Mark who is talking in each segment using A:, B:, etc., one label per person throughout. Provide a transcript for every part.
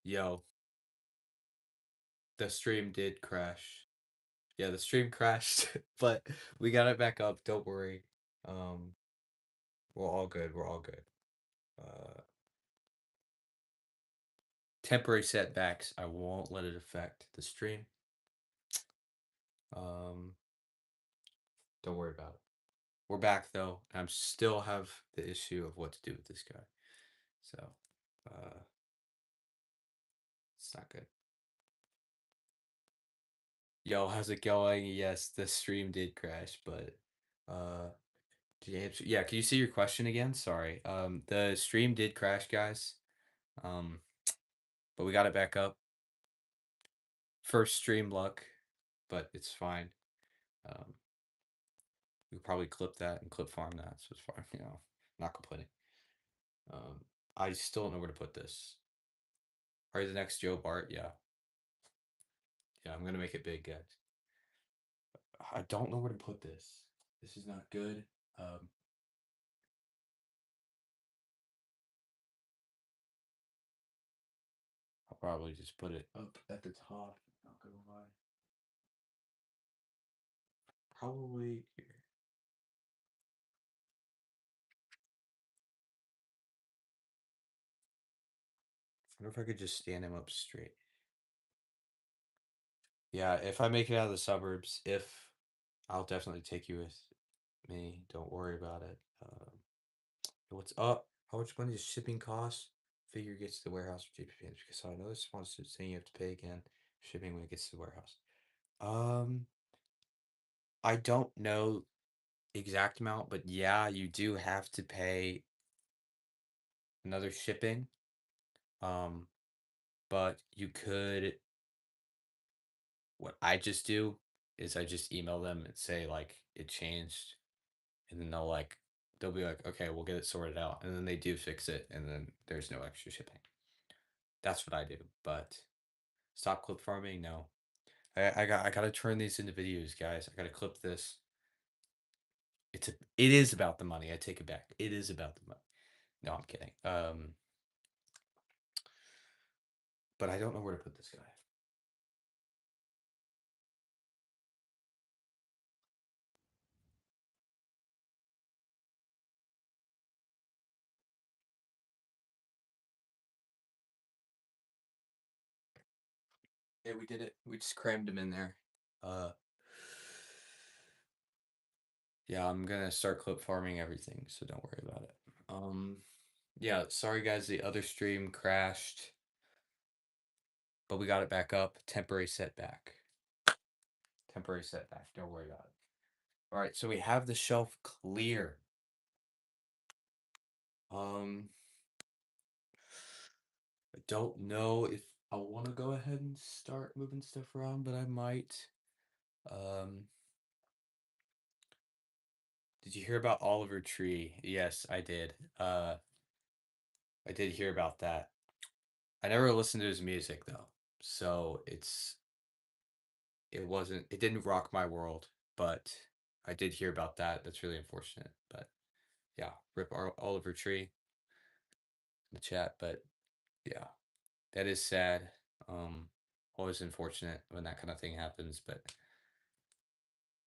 A: Yo, the stream did crash. Yeah, the stream crashed, but we got it back up. Don't worry. Um, we're all good. We're all good. Uh, Temporary setbacks. I won't let it affect the stream. Um, don't worry about it. We're back though. I'm still have the issue of what to do with this guy. So, uh, it's not good. Yo, how's it going? Yes, the stream did crash, but uh yeah, can you see your question again? Sorry. The stream did crash, guys. Um, but we got it back up. First stream luck, but it's fine. Um, we probably clip that and clip farm that, so it's fine. Not complaining. Um, I still don't know where to put this. Are you the next Joe Bart? Yeah, yeah. I'm gonna make it big, guys. I don't know where to put this. This is not good. Um, I'll probably just put it up at the top. Not gonna lie. Probably here. I wonder if I could just stand him up straight. Yeah, if I make it out of the suburbs, if I'll definitely take you with me. Don't worry about it. What's up? How much money does shipping cost? Figure gets to the warehouse for JP because I know this sponsor saying you have to pay again shipping when it gets to the warehouse. Um, I don't know exact amount, but yeah, you do have to pay another shipping. Um, but you could. What I just do is I just email them and say like it changed, and then they'll be like, okay, we'll get it sorted out, and then they do fix it, and then there's no extra shipping. That's what I do. But stop clip farming, no. I gotta turn these into videos, guys. I gotta clip this. It is about the money. I take it back. It is about the money. No, I'm kidding. But I don't know where to put this guy. Yeah, we did it. We just crammed him in there. Uh, yeah, I'm gonna start clip farming everything, so don't worry about it. Yeah, sorry guys, the other stream crashed, but we got it back up. Temporary setback. Temporary setback. Don't worry about it. All right, so we have the shelf clear. Um, I don't know if I want to go ahead and start moving stuff around, but I might. Um, did you hear about Oliver Tree? Yes, I did. I did hear about that. I never listened to his music though, so it didn't rock my world, but I did hear about that. That's really unfortunate, but yeah, rip Oliver Tree in the chat, but yeah, that is sad. Um, Always unfortunate when that kind of thing happens, but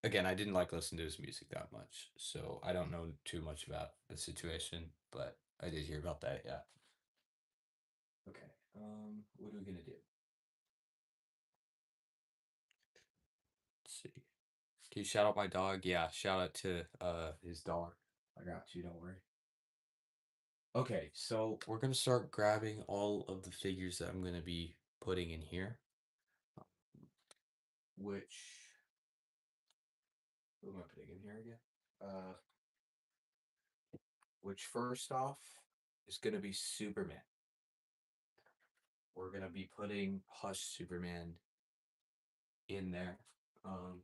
A: again, I didn't like listen to his music that much, so I don't know too much about the situation, but I did hear about that. Yeah. Okay. What are we gonna do? Let's see. Can you shout out my dog? Yeah, shout out to his dog. I got you. Don't worry. Okay, so we're gonna start grabbing all of the figures that I'm gonna be putting in here. Which who am I putting in here again? Uh, which first off is gonna be Superman. We're gonna be putting Hush Superman in there. Um,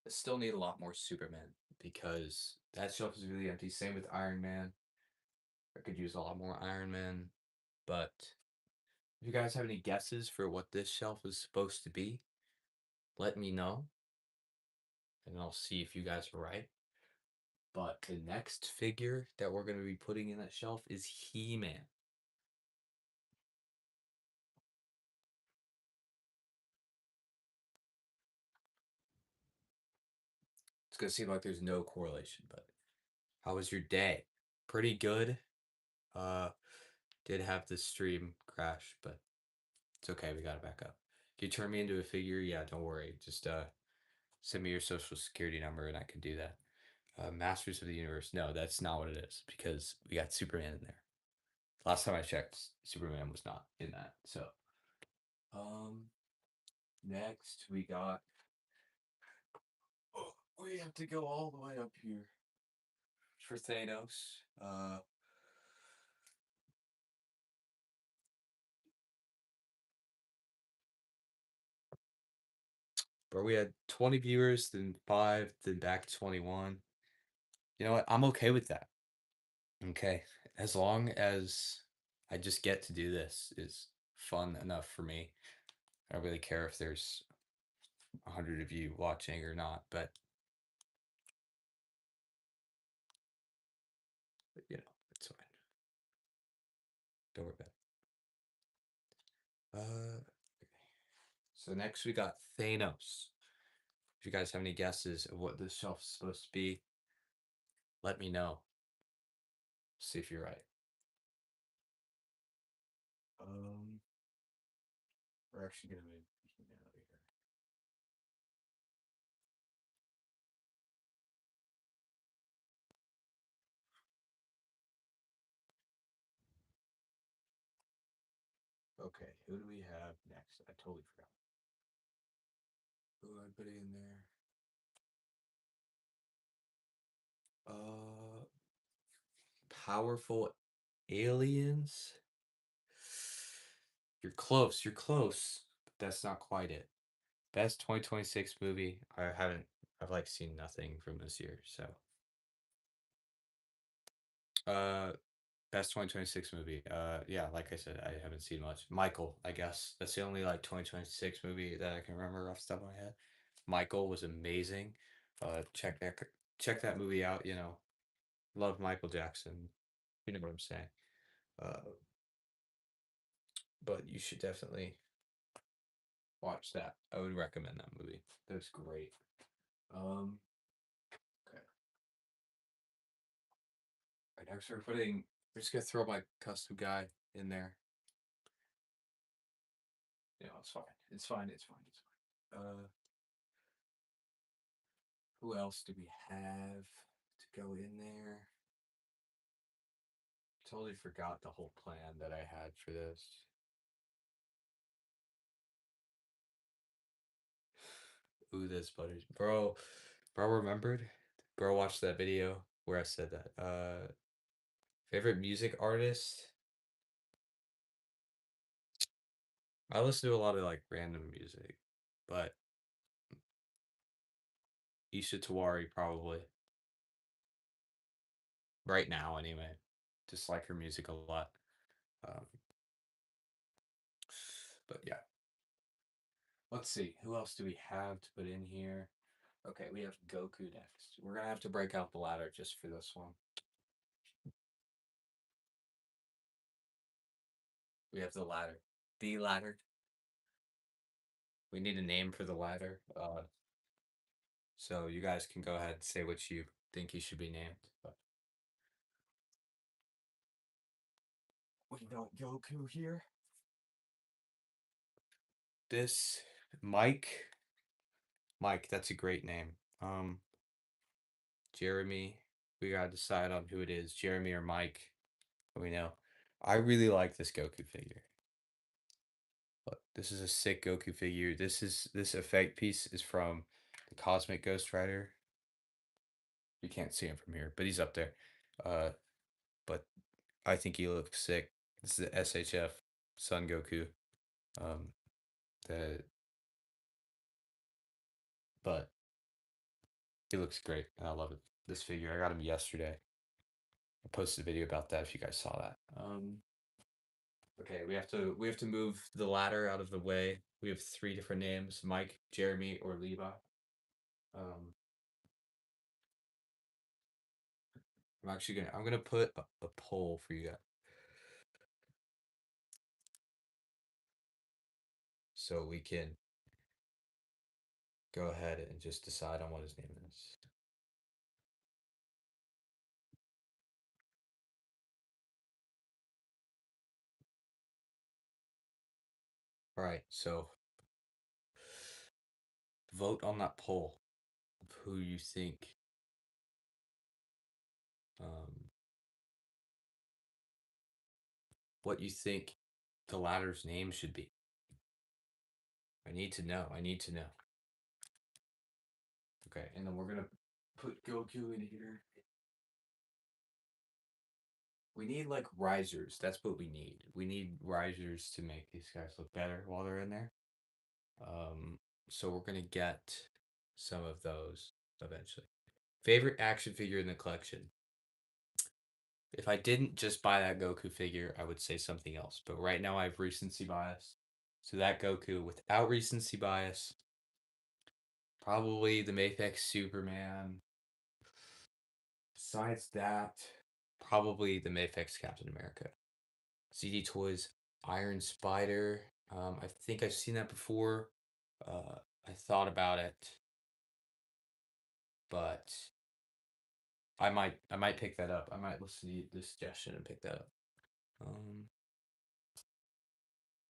A: I still need a lot more Superman because that shelf is really empty. Same with Iron Man. I could use a lot more Iron Man, but if you guys have any guesses for what this shelf is supposed to be, let me know, and I'll see if you guys are right. But the next figure that we're going to be putting in that shelf is He-Man. It's going to seem like there's no correlation, but how was your day? Pretty good. Uh, did have the stream crash, but it's okay. We got it back up. Can you turn me into a figure? Yeah, don't worry. Just send me your social security number and I can do that. Masters of the Universe. No, that's not what it is because we got Superman in there. Last time I checked, Superman was not in that. So, um, next we got. Oh, we have to go all the way up here for Thanos. But we had 20 viewers, then 5, then back to 21. You know what? I'm okay with that. Okay. As long as I just get to do this is fun enough for me. I don't really care if there's 100 of you watching or not, but you know, it's fine. Don't worry about it. So next we got Thanos. If you guys have any guesses of what this shelf is supposed to be, let me know. See if you're right. Um, we're actually gonna move He-Man over here. Okay, who do we have next? I totally forgot. Who do I put in there? Powerful aliens. You're close. You're close, but that's not quite it. Best 2026 movie. I haven't. I've like seen nothing from this year. So, uh, best 2026 movie. Yeah, like I said, I haven't seen much. Michael, I guess that's the only like 2026 movie that I can remember off the top of my head. Michael was amazing. Check that movie out. You know, love Michael Jackson. You know what I'm saying. Uh, but you should definitely watch that. I would recommend that movie. That's great. Okay. Right, next we're putting. We're just gonna throw my custom guy in there. You know, it's fine. It's fine. It's fine. It's fine. Who else do we have to go in there? Totally forgot the whole plan that I had for this. Ooh, this butters, bro. Bro remembered. Bro watched that video where I said that. Favorite music artist. I listen to a lot of like random music, but Isha Tawari probably right now anyway. Just like her music a lot. Um, but yeah, let's see. Who else do we have to put in here? Okay, we have Goku next. We're gonna have to break out the ladder just for this one. We have the ladder. The ladder. We need a name for the ladder. So you guys can go ahead and say what you think he should be named. But we got Goku here. This Mike. Mike, that's a great name. Jeremy. We gotta decide on who it is, Jeremy or Mike. We know. I really like this Goku figure. Look, this is a sick Goku figure. This effect piece is from the Cosmic Ghost Rider. You can't see him from here, but he's up there. Uh, but I think he looks sick. This is the SHF Son Goku. Um, the but he looks great, and I love it. This figure, I got him yesterday. I posted a video about that if you guys saw that. Okay, we have to move the ladder out of the way. We have 3 different names: Mike, Jeremy, or Levi. Um, I'm gonna put a poll for you guys so we can go ahead and just decide on what his name is. All right, so vote on that poll of who you think um what you think the ladder's name should be. I need to know. I need to know. Okay, and then we're gonna put Goku in here. We need like risers. That's what we need. We need risers to make these guys look better while they're in there. Um, so we're gonna get some of those eventually. Favorite action figure in the collection. If I didn't just buy that Goku figure, I would say something else. But right now I have recency bias. So that Goku without recency bias, probably the Maplex Superman. Besides that, probably the Maplex Captain America. CD Toys Iron Spider. I think I've seen that before. I thought about it, but I might pick that up. I might listen to the suggestion and pick that up. Um,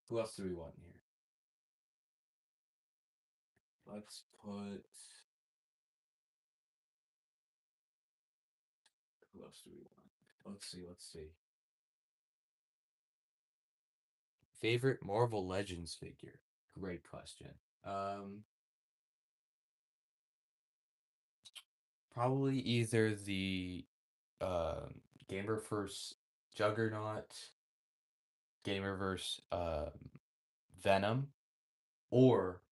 A: who else do we want in here? Let's put. Who else do we want? Let's see. Let's see. Favorite Marvel Legends figure? Great question. Um, Probably either the Gamerverse Juggernaut, Gamerverse Venom, or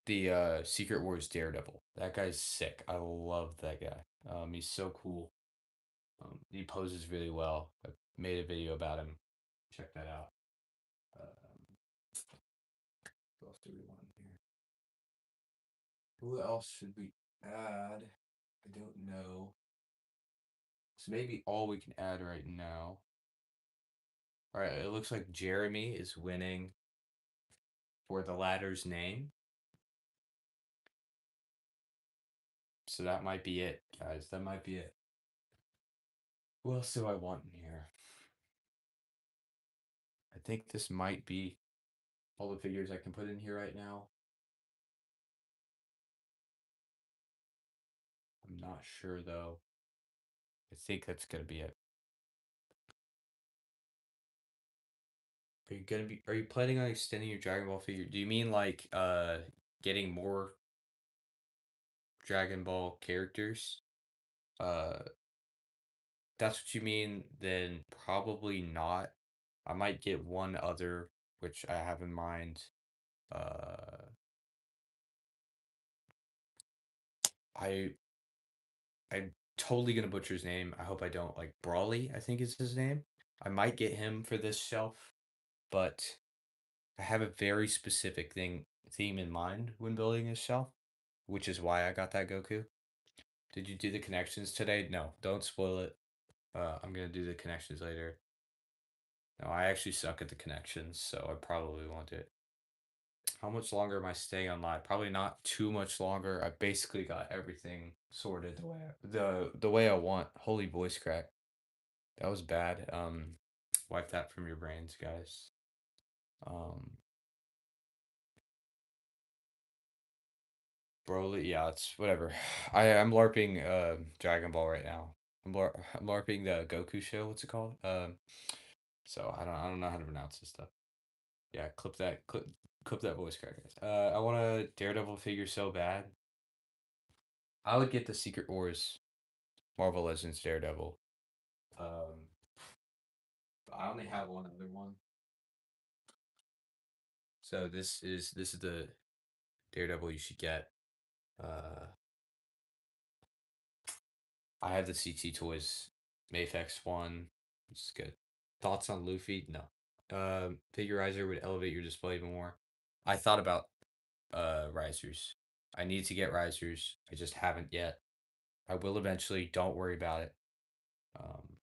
A: the Secret Wars Daredevil. That guy's sick. I love that guy. He's so cool. He poses really well. I made a video about him. Check that out. Who else do we want in here? Who else should we add? I don't know. So maybe all we can add right now. All right, it looks like Jeremy is winning for the ladder's name. So that might be it, guys. That might be it. Who else do I want in here? I think this might be all the figures I can put in here right now. I'm not sure though. I think that's gonna be it. Are you planning on extending your Dragon Ball figure? Do you mean like getting more Dragon Ball characters? Uh that's what you mean, then probably not. I might get one other which I have in mind. Uh I I'm totally gonna butcher his name. I hope I don't. Like Brawly, I think is his name. I might get him for this shelf, but I have a very specific theme in mind when building this shelf, which is why I got that Goku. Did you do the connections today? No, don't spoil it. I'm gonna do the connections later. No, I actually suck at the connections, so I probably won't do it. How much longer am I staying on live? Probably not too much longer. I basically got everything sorted the way I want. Holy voice crack. That was bad. Wipe that from your brains, guys. Um, Broly, yeah, it's whatever. I'm LARPing Dragon Ball right now. I'm LARPing the Goku show. What's it called? So I don't know how to pronounce this stuff. Yeah, clip that voice crack, guys. I want a Daredevil figure so bad. I would get the Secret Wars Marvel Legends Daredevil. Um, but I only have one other one. So this is the Daredevil you should get. Uh, I have the CT Toys Mafex one. It's good. Thoughts on Luffy? No. Figurizer would elevate your display even more. I thought about risers. I need to get risers. I just haven't yet. I will eventually. Don't worry about it. Um,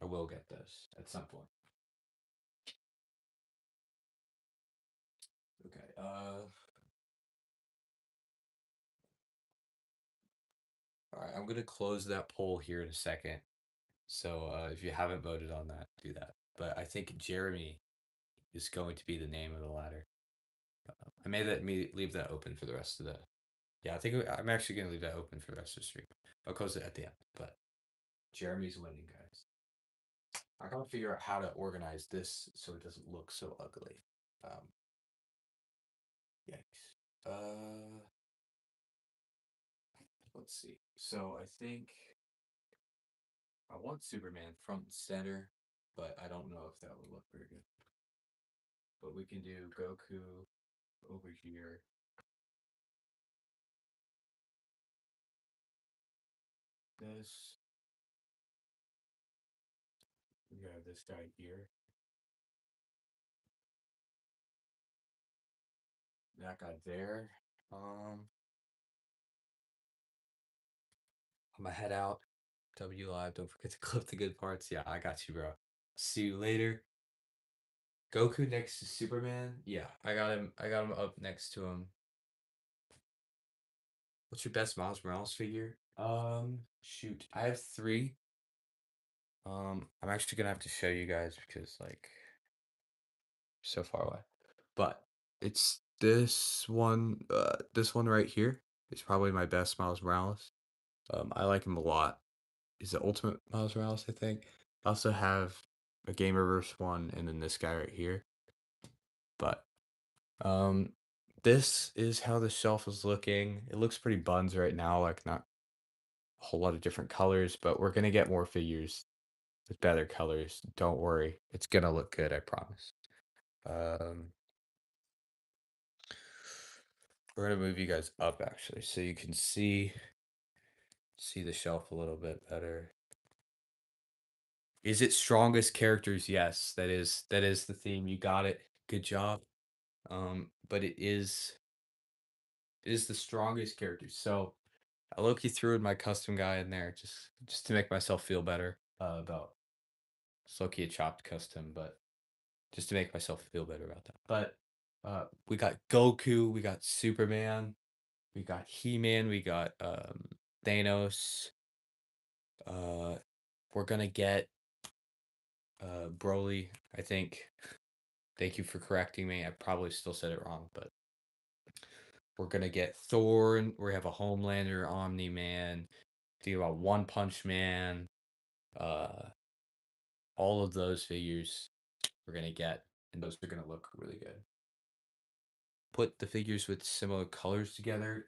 A: I will get this at some point. Okay. All right. I'm gonna close that poll here in a second. So if you haven't voted on that, do that. But I think Jeremy is going to be the name of the ladder. I made that me leave that open for the rest of the. Yeah, I think I'm actually gonna leave that open for the rest of the stream. I'll close it at the end. But Jeremy's winning, guys. I gotta figure out how to organize this so it doesn't look so ugly. Um, yikes. Let's see. So I think I want Superman front and center, but I don't know if that would look very good. But we can do Goku over here. This. We have this guy here. That guy there. I'm gonna head out. W Live. Don't forget to clip the good parts. Yeah, I got you, bro. See you later. Goku next to Superman. Yeah, I got him. I got him up next to him. What's your best Miles Morales figure? Shoot, I have three. I'm actually gonna have to show you guys because like so far away. But it's this one. This one right here is probably my best Miles Morales. I like him a lot. He's the ultimate Miles Morales, I think. I also have a Gamerverse one, and then this guy right here. But um, this is how the shelf is looking. It looks pretty buns right now, like not a whole lot of different colors, but we're gonna get more figures with better colors. Don't worry, it's gonna look good, I promise. Um, we're gonna move you guys up actually, so you can see the shelf a little bit better. Is it strongest characters? Yes, that is the theme. You got it. Good job. But it is the strongest characters. So I low-key threw in my custom guy in there just to make myself feel better about it's low-key a chopped custom, but just to make myself feel better about that. But we got Goku, we got Superman, we got He-Man, we got Thanos. Uh, we're gonna get Broly, I think. Thank you for correcting me. I probably still said it wrong, but we're gonna get Thor. We have a Homelander, Omni Man. Think about One Punch Man. Uh, all of those figures we're gonna get, and those are gonna look really good. Put the figures with similar colors together.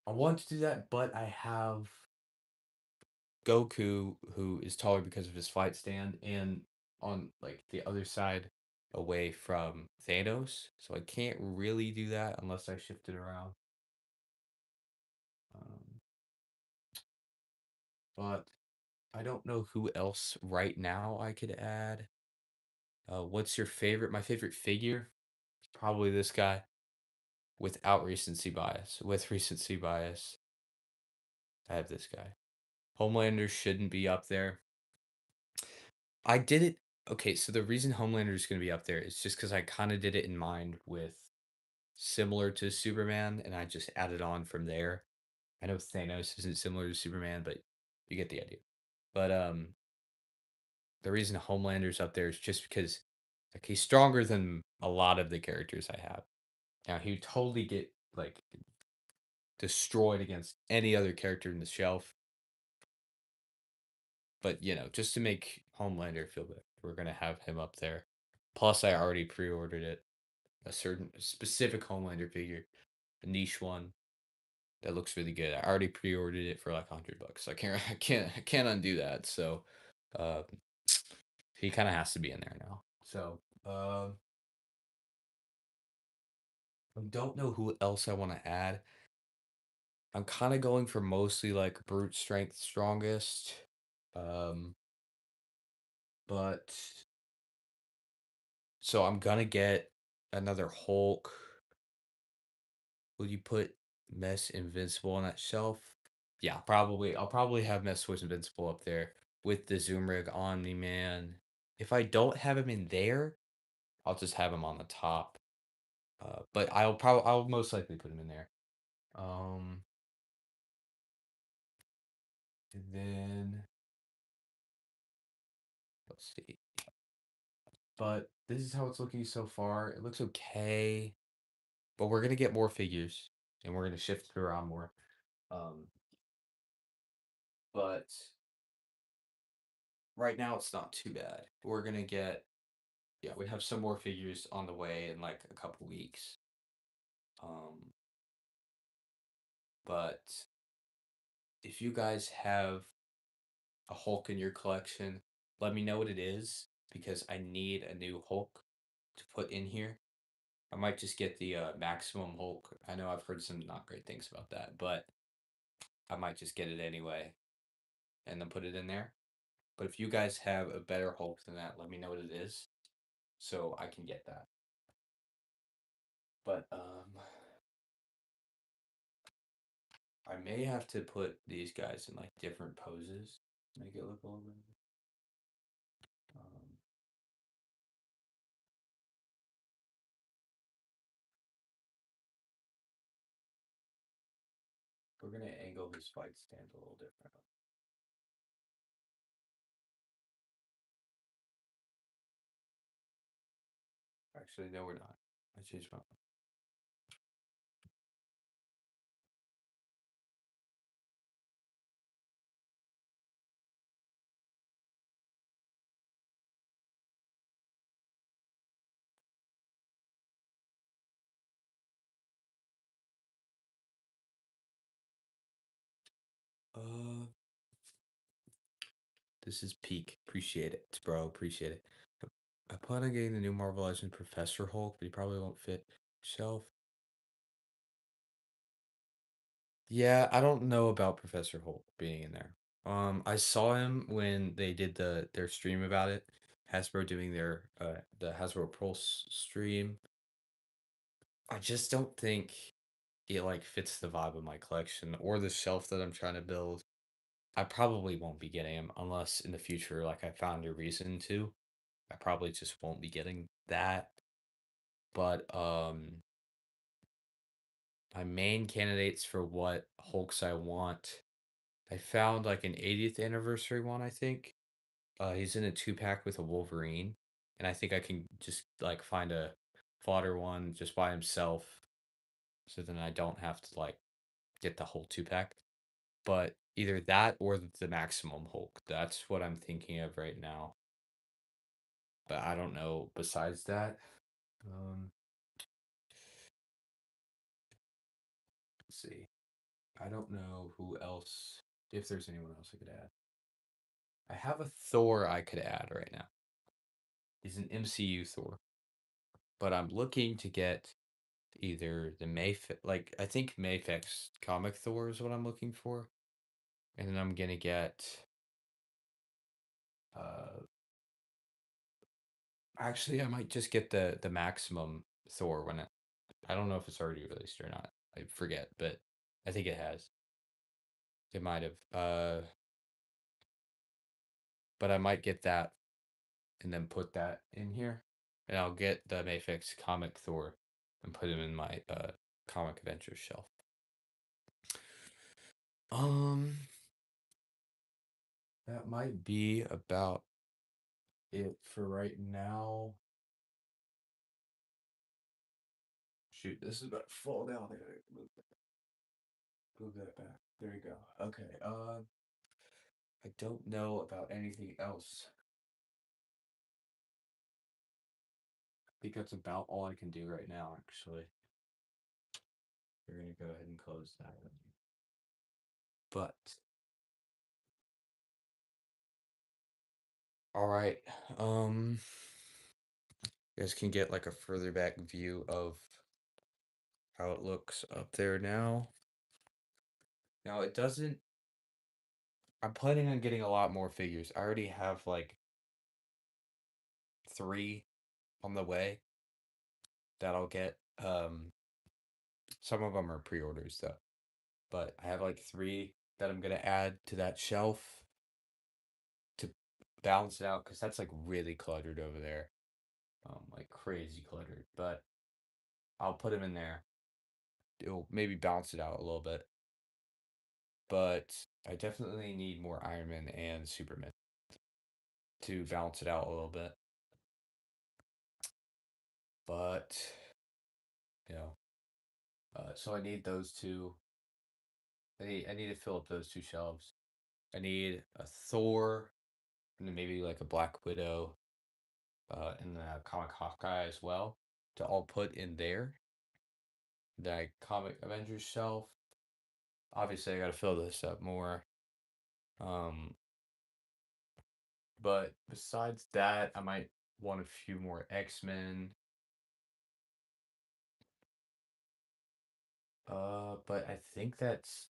A: I want to do that, but I have Goku, who is taller because of his flight stand, and on like the other side away from Thanos. So I can't really do that unless I shift it around. Um, but I don't know who else right now I could add. What's your favorite? My favorite figure? Probably this guy without recency bias. With recency bias, I have this guy. Homelander shouldn't be up there. I did it. Okay, so the reason Homelander is going to be up there is just because I kind of did it in mind with similar to Superman, and I just added on from there. I know Thanos isn't similar to Superman, but you get the idea. But the reason Homelander's up there is just because like he's stronger than a lot of the characters I have. Now he would totally get like destroyed against any other character in the shelf. But just to make Homelander feel better, we're gonna have him up there. Plus, I already pre-ordered it. A certain specific Homelander figure, a niche one that looks really good. I already pre-ordered it for like $100. I can't, I can't undo that. So, uh, he kind of has to be in there now. So, I don't know who else I want to add. I'm kind of going for mostly like brute strength strongest. Um, but so I'm gonna get another Hulk. Will you put Mess Invincible on that shelf? Yeah, probably. I'll probably have Meso's Invincible up there with the Zoom Rig Omni Man. If I don't have him in there, I'll just have him on the top. But I'll most likely put him in there. Um, and then let's see. But this is how it's looking so far. It looks okay, but we're gonna get more figures and we're gonna shift it around more. Um, but right now it's not too bad. We're gonna get yeah, we have some more figures on the way in like a couple weeks. Um, but if you guys have a Hulk in your collection, let me know what it is because I need a new Hulk to put in here. I might just get the Maximum Hulk. I know I've heard some not great things about that, but I might just get it anyway and then put it in there. But if you guys have a better Hulk than that, let me know what it is so I can get that. But I may have to put these guys in like different poses, make it look a little bit. Um, we're gonna angle his fight stand a little different. Actually, no, we're not. I changed my. Uh, this is peak. Appreciate it, bro. Appreciate it. I plan on getting the new Marvel Legends Professor Hulk, but he probably won't fit shelf. Yeah, I don't know about Professor Hulk being in there. I saw him when they did their stream about it. Hasbro doing their the Hasbro Pulse stream. I just don't think it like fits the vibe of my collection or the shelf that I'm trying to build. I probably won't be getting him unless in the future like I found a reason to. I probably just won't be getting that. But my main candidates for what Hulks I want, I found like an 80th anniversary one, I think. He's in a two pack with a Wolverine, and I think I can just like find a fodder one just by himself, so then I don't have to like get the whole two pack. But either that or the Maximum Hulk. That's what I'm thinking of right now. But I don't know. Besides that, um, let's see. I don't know who else. If there's anyone else I could add. I have a Thor I could add right now. He's an MCU Thor, but I'm looking to get either the like I think Mayfix comic Thor is what I'm looking for, and then I'm gonna get uh actually I might just get the Maximum Thor when I don't know if it's already released or not. I forget, but I think it has. It might have. But I might get that and then put that in here, and I'll get the Mayfix comic Thor and put him in my comic adventures shelf. Um, that might be about it for right now. Shoot, this is about to fall down. Move that back. There you go. Okay. I don't know about anything else. I think that's about all I can do right now. Actually, we're gonna go ahead and close that. But all right. Um, you guys can get like a further back view of how it looks up there now. Now it doesn't. I'm planning on getting a lot more figures. I already have like three on the way that I'll get. Some of them are pre-orders though, but I have like three that I'm gonna add to that shelf to balance it out because that's like really cluttered over there. Like crazy cluttered. But I'll put them in there. It'll maybe balance it out a little bit. But I definitely need more Iron Man and Superman to balance it out a little bit. But you know, so I need those two. I need to fill up those two shelves. I need a Thor and then maybe like a Black Widow, and the comic Hawkeye as well to all put in there. The comic Avengers shelf. Obviously, I got to fill this up more. Um, but besides that, I might want a few more X-Men. But I think that's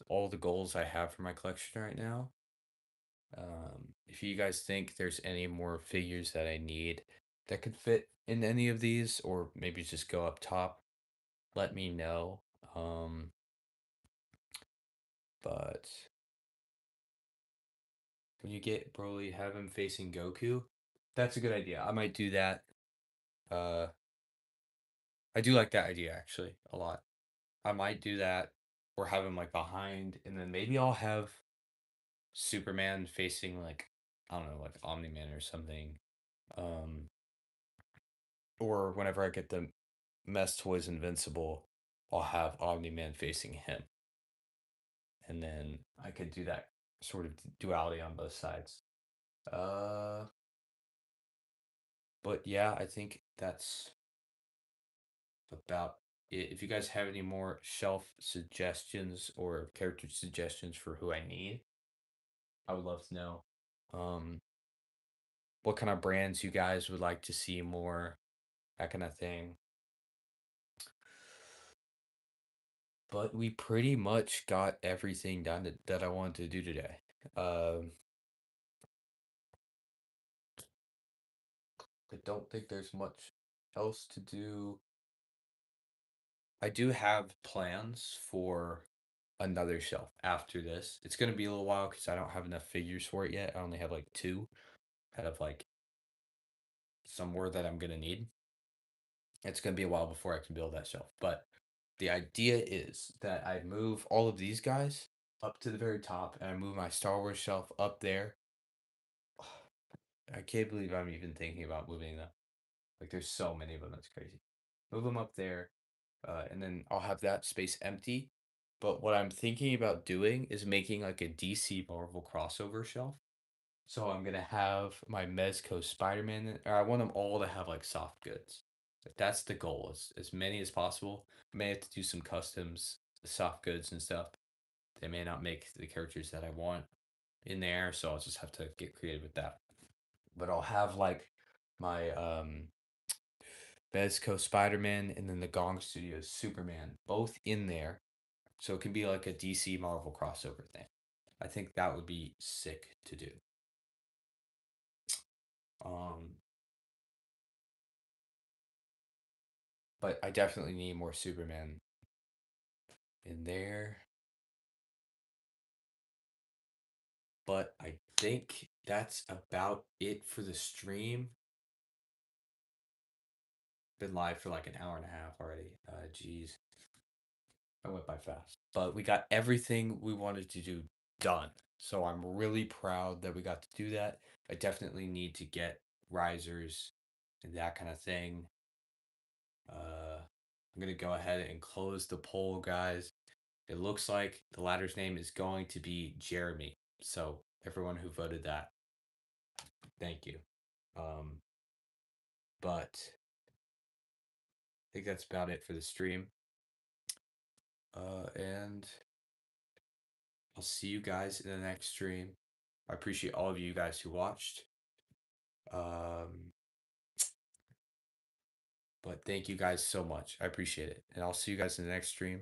A: all the goals I have for my collection right now. If you guys think there's any more figures that I need that could fit in any of these, or maybe just go up top, let me know. Um, but when you get Broly, have him facing Goku. That's a good idea. I might do that. Uh, I do like that idea actually a lot. I might do that, or have him like behind, and then maybe I'll have Superman facing like I don't know, like Omni Man or something. Um, or whenever I get the Mess Toys Invincible, I'll have Omni Man facing him, and then I could do that sort of duality on both sides. Uh, but yeah, I think that's about it. If you guys have any more shelf suggestions or character suggestions for who I need, I would love to know. Um, what kind of brands you guys would like to see more, that kind of thing. But we pretty much got everything done that I wanted to do today. Um, I don't think there's much else to do. I do have plans for another shelf after this. It's gonna be a little while because I don't have enough figures for it yet. I only have like two out of like some more that I'm gonna need. It's gonna be a while before I can build that shelf. But the idea is that I move all of these guys up to the very top and I move my Star Wars shelf up there. I can't believe I'm even thinking about moving them. Like there's so many of them, that's crazy. Move them up there, and then I'll have that space empty. But what I'm thinking about doing is making like a DC Marvel crossover shelf. So I'm gonna have my Mezco Spider-Man, or I want them all to have like soft goods. That's the goal, as many as possible. I may have to do some customs, soft goods and stuff. They may not make the characters that I want in there, so I'll just have to get creative with that. But I'll have like my Mezco Spider-Man and then the Gong Studios Superman both in there, so it can be like a DC Marvel crossover thing. I think that would be sick to do. Um, but I definitely need more Superman in there. But I think that's about it for the stream. Been live for like an hour and a half already. Geez, I went by fast. But we got everything we wanted to do done. So I'm really proud that we got to do that. I definitely need to get risers and that kind of thing. I'm gonna go ahead and close the poll, guys. It looks like the ladder's name is going to be Jeremy. So everyone who voted that, thank you. Um, but I think that's about it for the stream. And I'll see you guys in the next stream. I appreciate all of you guys who watched. Um, but thank you guys so much. I appreciate it. And I'll see you guys in the next stream.